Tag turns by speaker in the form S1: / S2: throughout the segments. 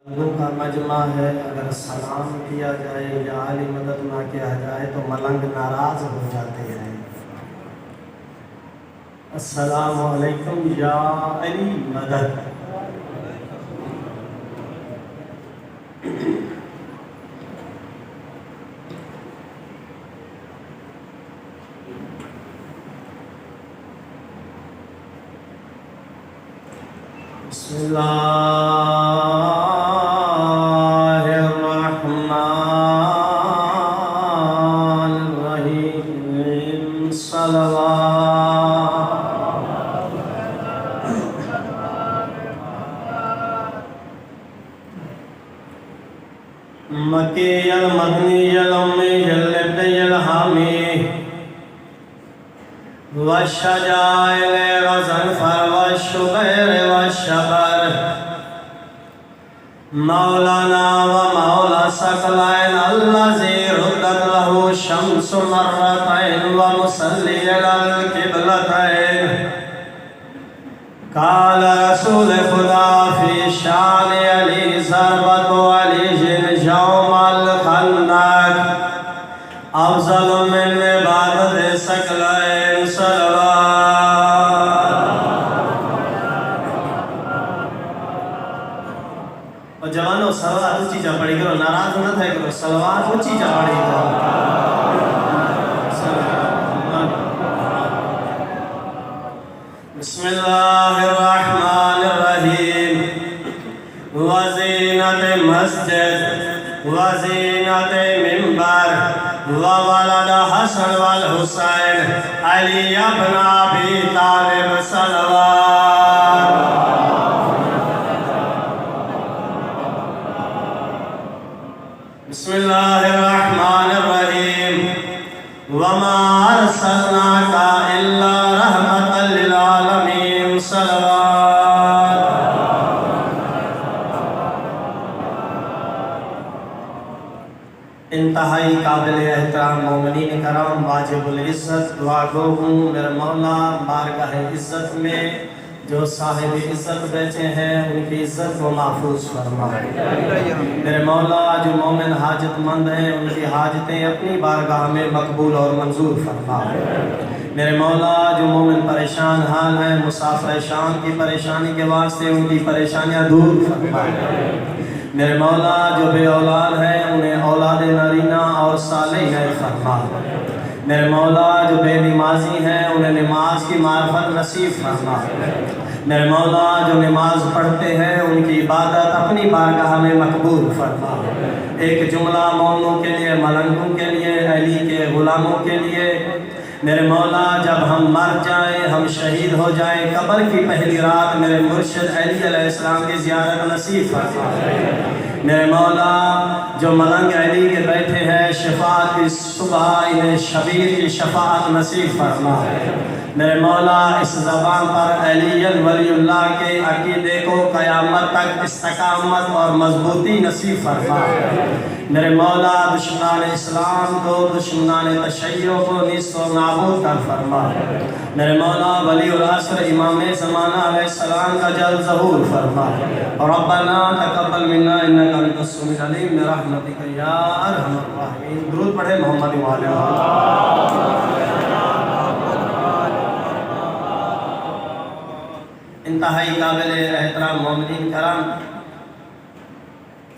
S1: لوگوں کا مجمع ہے، اگر سلام کیا جائے یا علی مدد نہ کیا جائے تو ملنگ ناراض ہو جاتے ہیں۔ السلام علیکم یا علی مدد۔ بسم اللہ الرحمن الرحیم۔ صلوات مکی المدنی المی الابن الحامی والشجائل والزنفر والشبیر والشبر مولانا و مولا ثقلین الذی ردت له الشمس مرتين ومصلی علی القبلتين۔ قال رسول خدا فی شان علی ضربت علی یوم الخندق افضل من عبادت ثقلین۔ صلوات۔ اور جوانوں صلوات اونچی جا پڑھی کرو، ناراض نہ تھے کرو، صلوات اونچی جا پڑھی کرو۔ بسم اللہ الرحمن الرحیم۔ وزینت مسجد وزینت منبر وولد حسن والحسین علی ابن ابی طالب۔ صلوات۔ بسم اللہ الرحمن الرحیم۔ وما ارسلناک الا رحمۃ للعالمین۔ صلوات۔ انتہائی قابل احترام مومنین کرام، واجب العزت دعا گو ہوں میرے مولا بارگاہ عزت میں جو صاحب عزت بیٹھے ہیں ان کی عزت کو محفوظ فرما۔ میرے مولا جو مومن حاجت مند ہیں ان کی حاجتیں اپنی بارگاہ میں مقبول اور منظور فرما۔ میرے مولا جو مومن پریشان حال ہیں مسافر شام کی پریشانی کے واسطے ان کی پریشانیاں دور فرما۔ میرے مولا جو بے اولاد ہیں انہیں اولاد نرینہ اور صالح فرما۔ میرے مولا جو بے نمازی ہیں انہیں نماز کی معرفت نصیب فرما۔ میرے مولا جو نماز پڑھتے ہیں ان کی عبادت اپنی بارگاہ میں مقبول فرما۔ ایک جملہ مومنوں کے لیے، ملنگوں کے لیے، علی کے غلاموں کے لیے میرے مولا جب ہم مر جائیں، ہم شہید ہو جائیں، قبر کی پہلی رات میرے مرشد علی علیہ السلام کی زیارت نصیب فرما۔ میرے مولا جو ملنگ علی کے بیٹھے ہیں شفاعت کی صبح انہیں شبیر کی شفاعت نصیب فرما۔ میرے مولا اس زبان پر علی ولی اللہ کے عقیدے کو قیامت تک استقامت اور مضبوطی نصیب فرما۔ میرے مولا دشمنان اسلام کو، دشمنان تشیع کو نیست و نابود کر فرما۔ میرے مولا ولی العصر امام زمانہ علیہ السلام کا جلد ظہور فرما۔ ربنا تقبل منا انک انت السمیع العلیم برحمتک یا ارحم الراحمین۔ درود پڑھے محمد و آل محمد۔ انتہائی قابل احترام مومنین کرام،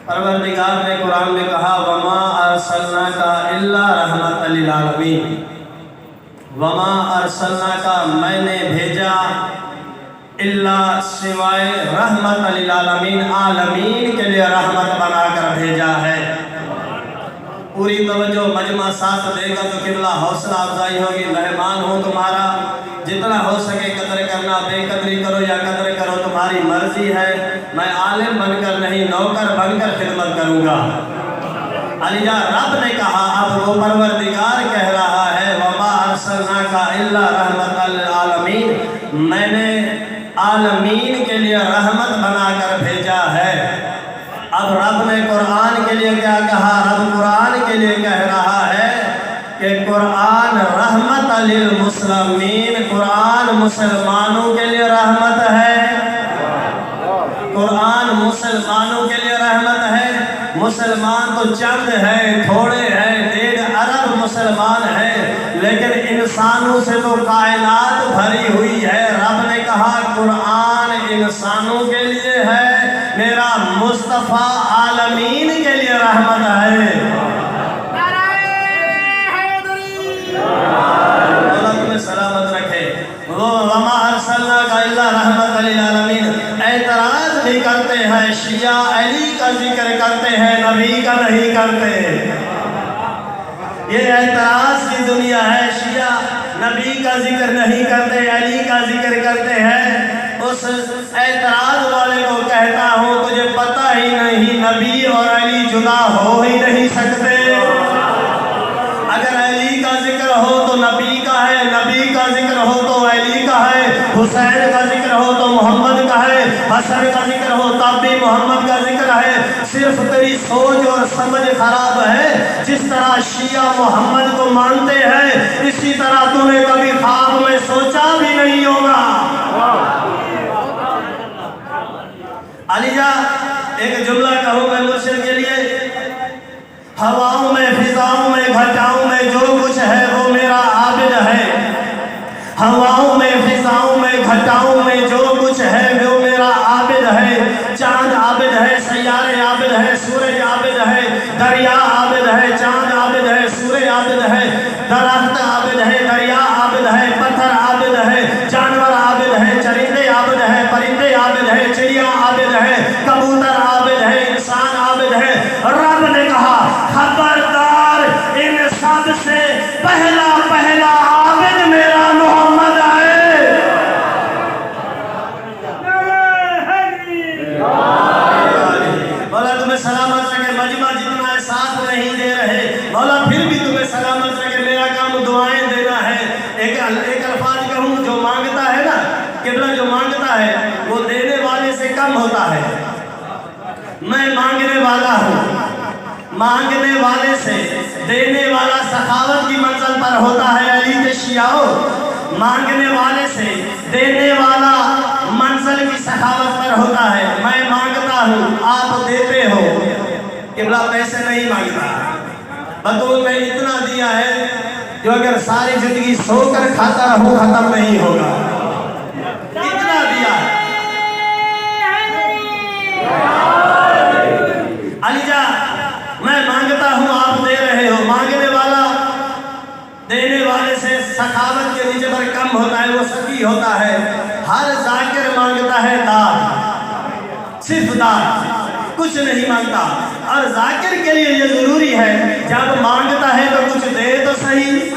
S1: پروردگار نے قرآن میں کہا وما ارسلناک الا رحمۃ للعالمین۔ وما ارسلناک میں نے بھیجا الا سوائے رحمۃ للعالمین، عالمین کے لیے رحمت بنا کر بھیجا ہے۔ پوری توجہ مجمع ساتھ دے گا تو قبلہ حوصلہ افزائی ہوگی۔ مہمان ہوں تمہارا، جتنا ہو سکے قدر کرنا، بے قدری کرو یا قدر کرو تمہاری مرضی ہے۔ میں عالم بن کر نہیں نوکر بن کر خدمت کروں گا۔ علی جان رب نے کہا، اب وہ پروردگار کہہ رہا ہے وما ارسلناک الا رحمۃ للعالمین، میں نے عالمین کے لیے رحمت بنا کر بھیجا ہے۔ اب رب نے قرآن کے لیے کیا کہا؟ رب قرآن کے لیے کہہ رہا ہے کہ قرآن رحمت للمسلمین، قرآن مسلمانوں کے لیے رحمت ہے۔ قرآن مسلمانوں کے لیے رحمت ہے. مسلمان تو چند ہے، تھوڑے ہیں، 1.5 ارب مسلمان ہیں، لیکن انسانوں سے تو کائنات بھری ہوئی ہے. رب نے کہا قرآن انسانوں کے لیے ہے، میرا مصطفیٰ عالمین کے لیے رحمت ہے. اللہ تمہیں سلامت رکھے. وَمَا أَرْسَلْنَاكَ إِلَّا رَحْمَةً لِّلْعَالَمِينَ. اعتراض بھی کرتے ہیں شیعہ، علی کا ذکر کرتے ہیں، نبی کا نہیں کرتے. یہ اعتراض کی دنیا ہے. شیعہ نبی کا ذکر نہیں کرتے، علی کا ذکر کرتے ہیں. اس اعتراض والے کو کہتا ہوں تجھے پتہ ہی نہیں نبی اور علی جدا ہو ہی نہیں سکتے. اگر علی کا ذکر ہو تو نبی کا ہے، نبی کا ذکر ہو تو علی کا ہے، حسین کا ذکر ہو تو محمد کا ہے، حسن کا ذکر ہو تب بھی محمد کا ذکر ہے. صرف تیری سوچ اور سمجھ خراب ہے. جس طرح شیعہ محمد کو مانتے ہیں اسی طرح تو نے کبھی خواب میں سوچا بھی نہیں ہوگا. علی جا ایک جملہ کہوں میں مرشد کے لیے. ہواؤں میں، فضاؤں میں، گھٹاؤں میں جو کچھ ہے وہ میرا عابد ہے. ہواؤں میں، فضاؤں میں، گھٹاؤں میں جو کچھ ہے وہ میرا عابد ہے. چاند عابد ہے، سیارے عابد ہے، سورج عابد ہے، دریا عابد ہے، چاند عابد ہے، سورج عابد ہے، درخت عابد ہے، دریا عابد ہے، پتھر عابد ہے، جانور عابد ہے، چرندے عابد ہے، پرندے عابد ہے، چڑیا عابد ہے، کبوتر عابد ہے، انسان عابد ہے. رب نے کہا خبردار ان سب سے پہلا عابد میرا محمد ہے. مولا تمہیں سلامت رکھے. مجمع جتنا ہے ساتھ نہیں دے رہے، مولا پھر بھی تمہیں سلامت رکھے. میرا کام دعائیں دینا ہے. ایک الفاظ کہوں، جو مانگتا ہے نا قبلہ، جو مانگتا ہے وہ دینے والے سے کم ہوتا ہے. میں مانگنے والا ہوں، مانگنے والے سے دینے والا سخاوت کی منزل پر ہوتا ہے. علی کے شیعوں، مانگنے والے سے دینے والا منزل کی سخاوت پر ہوتا ہے. میں مانگتا ہوں، آپ دیتے ہو. قبلہ پیسے نہیں مانگتا، بطول میں اتنا دیا ہے جو اگر ساری زندگی سو کر کھاتا رہوں ختم نہیں ہوگا. اتنا دیا ہے. علی جا میں مانگتا ہوں، آپ دے رہے ہو. مانگنے والا دینے والے سے سخاوت کے نیچے پر کم ہوتا ہے، وہ سخی ہوتا ہے. ہر ذاکر مانگتا ہے داد، صرف داد، کچھ نہیں مانگتا. اور ذاکر کے لیے یہ ضروری ہے جب مانگتا ہے تو کچھ دے تو صحیح.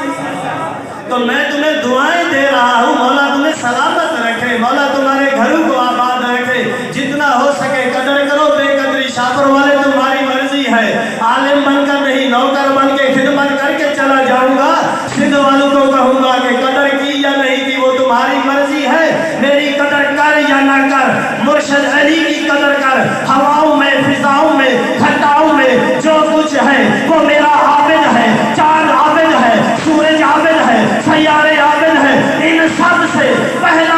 S1: تو میں تمہیں دعائیں دے رہا ہوں، مولا تمہیں سلامت رکھے، مولا تمہارے گھروں کو آباد رکھے. جتنا ہو سکے قدر کرو. بے قدری شاپر والے تمہاری مرضی ہے. عالم بن کر نہیں، نوکر بن کے خدمت کر کے چلا جاؤں گا. سندھ والوں کو کہوں گا کہ قدر کی یا نہیں کی وہ تمہاری مرضی ہے. میری قدر کر یا نہ کر، مرشد علی کی قدر کر. ہواؤں میں، فضاؤں میں، گھٹاؤں میں جو کچھ ہے وہ میرا عابد ہے. چاند عابد ہے، سورج عابد ہے، سیارے عابد ہے. ان سب سے پہلا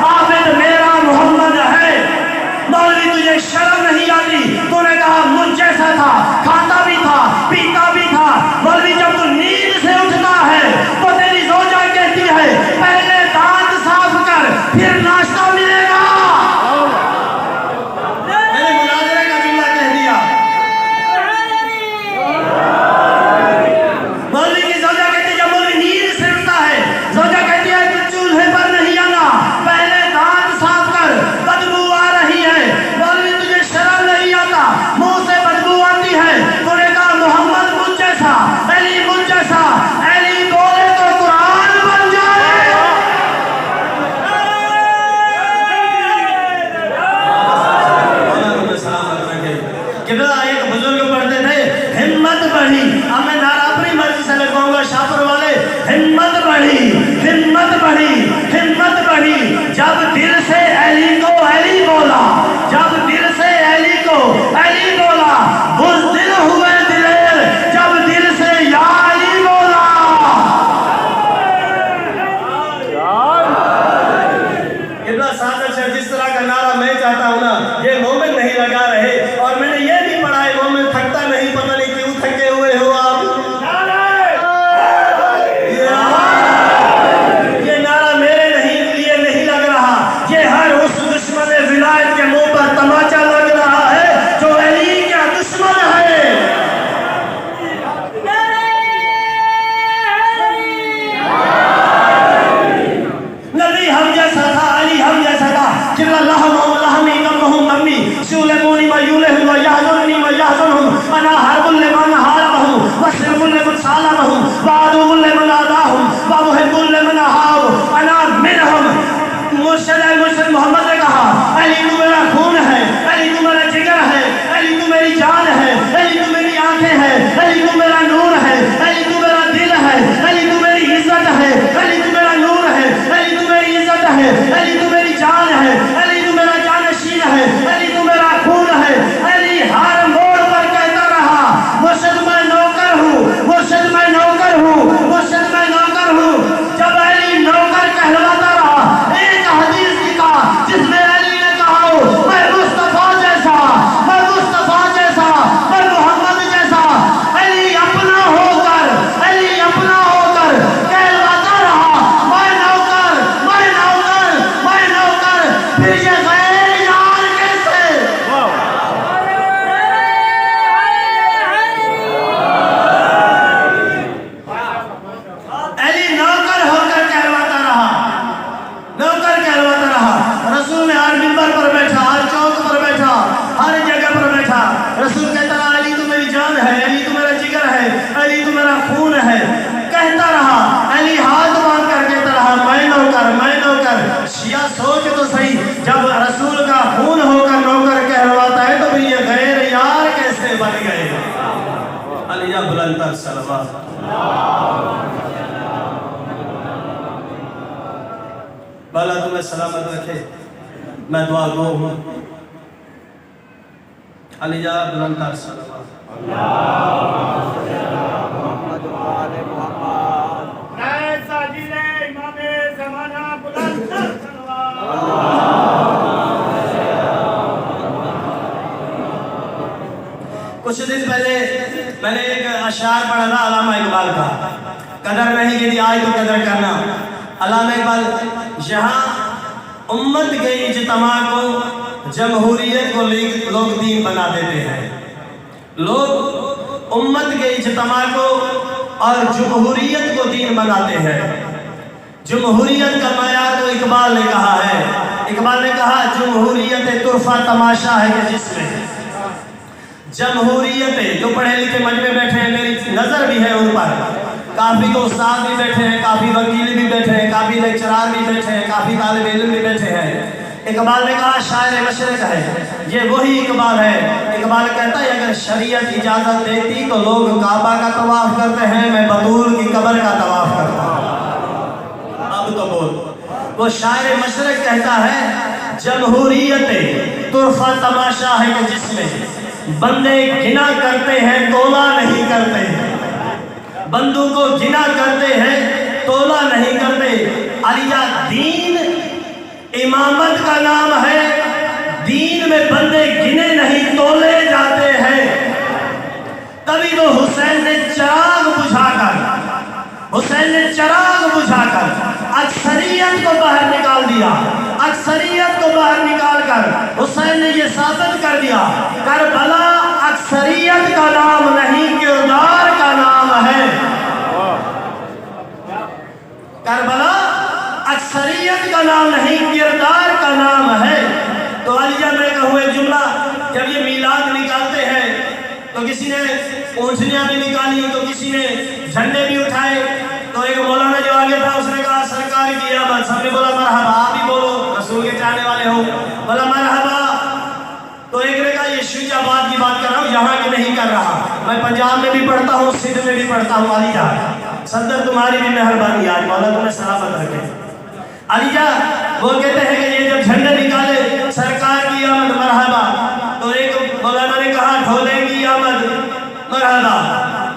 S1: عابد میرا محمد ہے. مولوی تجھے شرم نہیں آتی؟ تو نے کہا مجھ جیسا تھا، کھاتا بھی تھا، پیتا بھی تھا. مولوی جب تو نیند سے اٹھتا ہے تو تیری زوجہ کہتی ہے پہلے دانت صاف کر پھر ناشتہ ملے گا. میں نے مناظرے کا جملہ کہہ دیا. مولوی کی زوجہ کہتی ہے جب مولوی نیند سے اٹھتا ہے، زوجہ کہتی ہے کہ چولہے پر نہیں آنا، پہلے دانت صاف کر، بدبو آ رہی ہے. مولوی تجھے شرم نہیں آتا؟ منہ سے بدبو آتی ہے. تو نے کہا محمد مجھ جیسا، علی مجھ جیسا. علی بولے تو قرآن بن جائے. قبلہ ایک بزرگ پڑھتے تھے ہمت بڑھی. اب میں نعرہ اپنی مرضی سے لگواؤں گا. شاپر والے ہمت بڑھی، ہمت بڑھی، ہمت بڑھی. جب دل سے علی کو علی بولا، جب دل سے علی کو علی بولا، بزدل ہوئے دلیر جب دل سے یا علی بولا. قبلہ صادق سے جس طرح کا نعرہ میں چاہتا ہوں نا مرشد مرشد محمد نے کہا علی تو میرا خون ہے، علی تو میرا جگر ہے، علی تو میری جان ہے، علی تو میری آنکھیں ہیں، علی تو میرا نور ہے، علی تو میرا دل ہے، علی تو میری عزت ہے، علی تو میرا نور ہے، علی تو میری عزت ہے، علی تو میری جان ہے، علی تو میرا جانشین ہے، علی تو میرا خون ہے۔ علی ہر موڑ پر کہتا رہا مرشد میں نوکر ہوں، مرشد میں نوکر ہوں، مرشد میں نوکر ہوں۔ جب علی نوکر کہلواتا رہا، ایک حدیث لکھا جس میں علی نے کہا میں مصطفیٰ جیسا، میں مصطفیٰ جیسا، میں محمد جیسا۔ علی اپنا ہو کر، علی اپنا ہو کر کہلواتا رہا میں نوکر، میں نوکر، میں نوکر۔ پھر یہ غیر یار کیسے؟ علی نوکر ہو کر کہلواتا رہا، نوکر کہلواتا رہا۔ رسول نے ہر منبر پر بیٹھا، ہر چوک پر بیٹھا، ہر جگہ پر بیٹھا، رسول کہتا رہا علی تو میری جان ہے، علی تو میرا جگر ہے، علی تو میرا خون ہے، کہتا رہا۔ علی ہاتھ باندھ کر کہتا رہا میں نوکر، میں نوکر۔ شیعہ سوچ تو صحیح، جب رسول کا خون ہو کر نوکر کہلواتا ہے تو پھر یہ غیر یار کیسے بن گئے؟ علی جا بلند تر صلوات۔ بالا تمہیں سلامت رکھے، میں دعا گو ہوں۔ علی جا بلند تر صلوات۔ کچھ دن پہلے میں نے ایک اشعار پڑھا تھا علامہ اقبال کا، قدر نہیں کی تھی آج تو قدر کرنا۔ علامہ اقبال یہاں امت کے اجتماع کو جمہوریت کو لوگ دین بنا دیتے ہیں، لوگ امت کے اجتماع کو اور جمہوریت کو دین بناتے ہیں۔ جمہوریت کا معیار تو اقبال نے کہا ہے، اقبال نے کہا جمہوریت طرفہ تماشا ہے کہ جس میں جمہوریت، جو پڑھے لکھے مجمع بیٹھے ہیں میری نظر بھی ہے ان پر، کافی کو استاد بھی بیٹھے ہیں، کافی وکیل بھی بیٹھے ہیں، کافی لیکچرار بھی بیٹھے ہیں، کافی طالب علم بھی بیٹھے ہیں۔ اقبال نے کہا شاعر مشرق ہے، یہ وہی اقبال ہے۔ اقبال کہتا ہے اگر شریعت اجازت دیتی تو لوگ کعبہ کا طواف کرتے ہیں، میں بطول کی قبر کا طواف کرتا ہوں۔ اب تو بول، وہ شاعر مشرق کہتا ہے جمہوریت طرفہ تماشا ہے کہ جس میں بندے گنا کرتے ہیں تولا نہیں کرتے، بندوں کو گنا کرتے ہیں تولا نہیں کرتے۔ علی دین امامت کا نام ہے، دین میں بندے گنے نہیں تولے جاتے ہیں۔ تبھی تو حسین نے چراغ بجھا کر، حسین نے چراغ بجھا کر اکثریت کو باہر نکال دیا، اکثریت کو باہر نکال کر حسین نے یہ ثابت کر دیا کربلا اکثریت کا نام نہیں کردار کا نام ہے۔ کربلا اکثریت کا نام نہیں کردار کا نام ہے۔ تو علی میں کہوں ایک جملہ، جب یہ میلاد نکالتے ہیں تو کسی نے اونٹنیاں بھی نکالی تو کسی نے جھنڈے بھی اٹھائے، تو ایک مولانا جو آگے تھا اس نے کہا سرکار کی آمد، سب نے بولا مرحبا، آپ بھی بولو رسول کے چاہنے والے ہو، بولا مرحبا۔ تو ایک نے کہا یہ شیعہ آباد کی بات کر رہا ہوں، یہاں کی نہیں کر رہا، میں پنجاب میں بھی پڑھتا ہوں، سندھ میں بھی پڑھتا ہوں۔ علی جان صدر تمہاری بھی مہربانی، آج مولا تمہیں سلامت رکھے۔ علی جان وہ کہتے ہیں کہ یہ جب جھنڈے نکالے سرکار کی آمد مرحبا، تو ایک مولانا نے کہا ڈھولے کی آمد مرحبا۔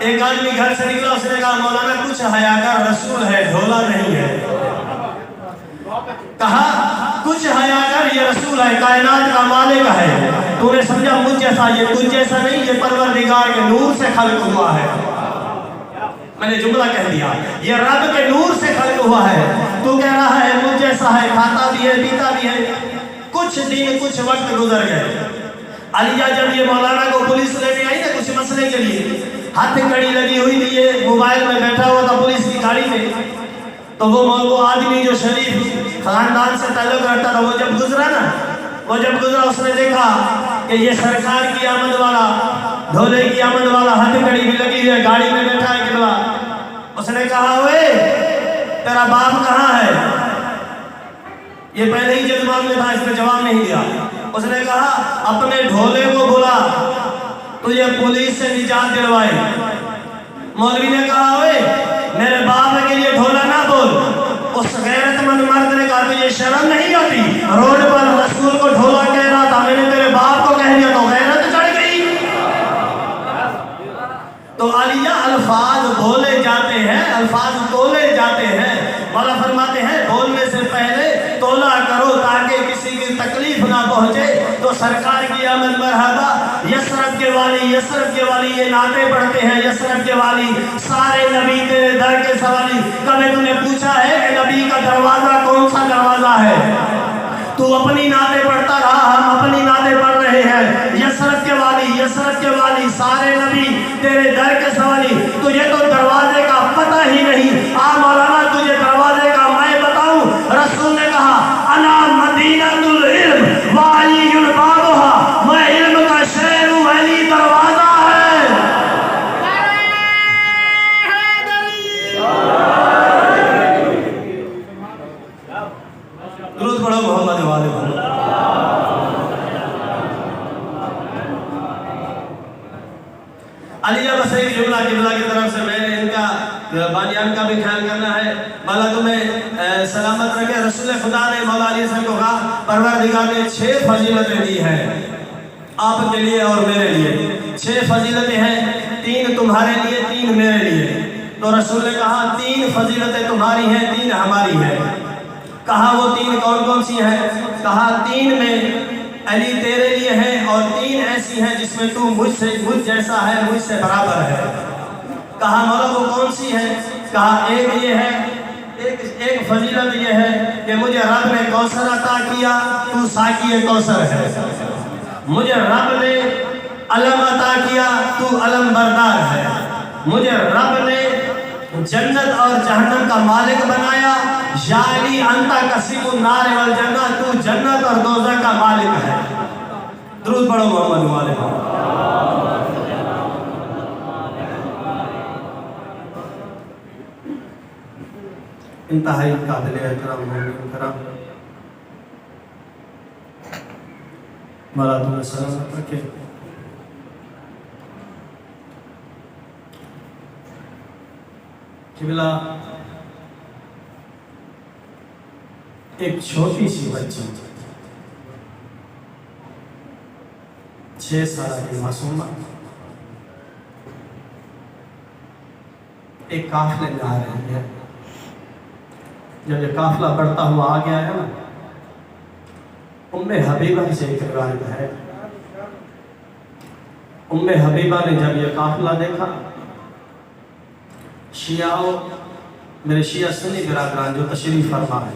S1: ایک آدمی گھر سے نکلا، اس نے کہا مولانا کچھ حیا کر، رسول ہے ڈھولا نہیں ہے۔ کہا کچھ حیا کر، یہ رسول ہے، کائنات کا مالک ہے، تو نے سمجھا مجھ جیسا، یہ تجھ جیسا نہیں، یہ پروردگار کے نور سے خلق ہوا ہے۔ میں نے جملہ کہہ دیا، یہ رب کے نور سے خلق ہوا ہے، تو کہہ رہا ہے مجھ جیسا ہے، کھاتا بھی ہے پیتا بھی ہے۔ کچھ دن کچھ وقت گزر گئے، علی جب یہ مولانا کو پولیس لینے آئی نا کچھ مسئلے کے لیے، ہاتھ کڑی لگی ہوئی تھی، یہ موبائل میں بیٹھا ہوا تھا پولیس کی گاڑی میں، تو وہ آدمی جو شریف خاندان سے تعلق رکھتا تھا وہ جب گزرا نا، وہ جب گزرا اس نے دیکھا کہ یہ سرکار کی آمد والا، ڈھولے کی آمد والا ہاتھ کڑی بھی لگی ہے، گاڑی میں بیٹھا ہے کلوا۔ اس نے کہا اوے تیرا باپ کہاں ہے؟ یہ پہلے ہی جذبات میں تھا، اس نے جواب نہیں دیا۔ اس نے کہا اپنے ڈھولے کو بلا، تجھے پولیس سے نجات دلوائے۔ مولوی نے کہا اوے میرے باپ کے لیے ڈھولا نہ بول۔ اس غیرت مند مرد نے کہا تجھے شرم نہیں آتی؟ روڈ پر رسول کو ڈھولا کہہ رہا تھا، میں نے تیرے باپ کو کہہ دیا تو غیرت چڑھ گئی۔ تو علیہ الفاظ بولے جاتے ہیں، الفاظ تولے جاتے ہیں۔ مولا فرماتے ہیں بولنے سے پہلے تولا کرو تاکہ کسی کی تکلیف نہ پہنچے۔ تو سرکار کی آمد مرحبا، یثرب کے والی، یثرب کے والی، یہ نعتیں پڑھتے ہیں یثرب کے والی، سارے نبی تیرے در کے سوالی۔ کبھی تم نے پوچھا ہے کہ نبی کا دروازہ کون سا دروازہ ہے؟ تو اپنی نعتیں پڑھتا رہا، ہم اپنی نعتیں پڑھ رہے ہیں۔ یثرب کے والی، یثرب کے والی، سارے نبی تیرے در کے سوالی۔ تجھے تو دروازے کا پتہ ہی نہیں، آ مولانا تجھے دروازے کا میں بتاؤں۔ رسول نے کہا انا مدینۃ العلم وعلی بابها، میں علم کا شہر ہوں، علی دروازہ ہے۔ درود پڑھو محمد والے محمد۔ علیہ بس ایک جملہ قبلہ کی طرف سے میں نے ان کا بانیان کا بھی خیال کرنا ہے۔ مولا تمہیں سلامت رکھے۔ رسول خدا نے مولا علیہ السلام کو کہا پروردگار نے 6 فضیلتیں دی ہیں آپ کے لیے اور میرے لیے۔ 6 فضیلتیں ہیں، 3 تمہارے لیے، 3 میرے لیے۔ تو رسول نے کہا 3 فضیلتیں تمہاری ہیں، 3 ہماری ہیں۔ کہا وہ 3 کون کون سی ہیں؟ کہا 3 میں علی تیرے لیے ہیں، اور 3 ایسی ہیں جس میں تو مجھ جیسا ہے، مجھ سے برابر ہے۔ کہا مولا وہ کون سی ہے؟ کہا ایک یہ ہے، ایک فضیلت یہ ہے کہ مجھے رب نے کوثر عطا کیا، تو ساقی کوثر ہے۔ مجھے رب نے علم عطا کیا، تو علم بردار ہے۔ مجھے رب نے جنت اور جہنم کا مالک بنایا، یا علی انتا قسیم النار والجنہ، تو جنت اور دوزخ کا مالک ہے۔ درود پڑھو محمد والے محمد۔ انتہائی قابل احترام مومنین کرام، مولا تمہیں سلامت رکھے۔ قبلہ ایک چھوٹی سی بچی 6 سال کی معصومہ ایک قافلے میں آ رہی ہے۔ جب یہ قافلہ بڑھتا ہوا آ گیا ہے نا، ام حبیبہ سے ایک روایت ہے، ام حبیبہ نے جب یہ قافلہ دیکھا، شیعہ، میرے شیعہ سنی برادران جو تشریف فرما ہے،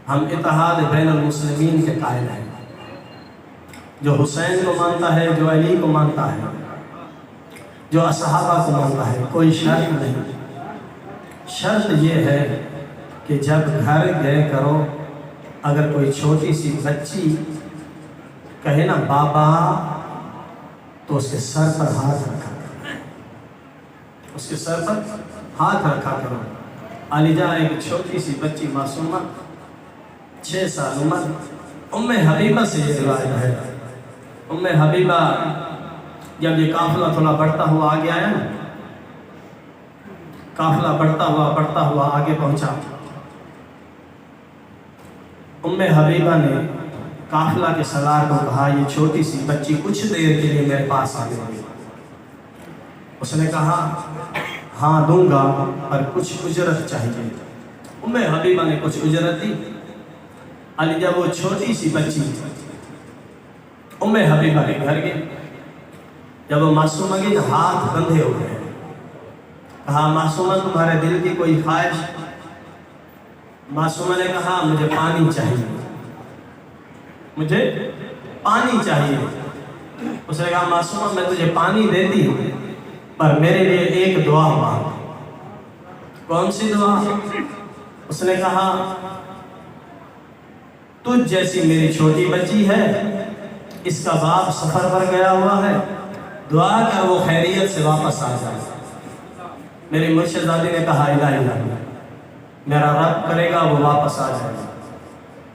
S1: ہم اتحاد بین المسلمین کے قائل ہیں۔ جو حسین کو مانتا ہے، جو علی کو مانتا ہے، جو اصحابہ کو مانتا ہے، کوئی شرط نہیں۔ شرط یہ ہے کہ جب گھر گئے کرو، اگر کوئی چھوٹی سی بچی کہے نا بابا، تو اس کے سر پر ہاتھ رکھا کرو، اس کے سر پر ہاتھ رکھا کرو۔ علی جان ایک چھوٹی سی بچی معصومہ 6 سال عمر، ام حبیبہ سے یہ روایت ہے۔ ام حبیبہ جب یہ قافلہ تھوڑا بڑھتا ہوا آگے آیا نا، قافلہ بڑھتا ہوا آگے پہنچا، ام حبیبہ نے قافلہ کے سالار کو کہا یہ چھوٹی سی بچی کچھ دیر کے لیے میرے پاس آ گئی۔ اس نے کہا ہاں دوں گا، پر کچھ اجرت چاہیے۔ ام حبیبہ نے کچھ اجرت دی۔ علی جب وہ چھوٹی سی بچی ام حبیبہ کے گھر گئی، جب وہ معصومہ گئی ہاتھ بندھے ہو گئے، کہا معصومہ تمہارے دل کی کوئی خواہش؟ معصومہ نے کہا مجھے پانی چاہیے، مجھے پانی چاہیے۔ اس نے کہا معصومہ میں تجھے پانی دیتی ہوں، پر میرے لیے ایک دعا مانگ۔ کون سی دعا؟ اس نے کہا تجھ جیسی میری چھوٹی بچی ہے، اس کا باپ سفر پر گیا ہوا ہے، دعا کر وہ خیریت سے واپس آ جائے۔ میری مرشد زادی نے کہا الہی میرا رب کرے گا وہ واپس آ جائے۔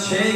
S1: 6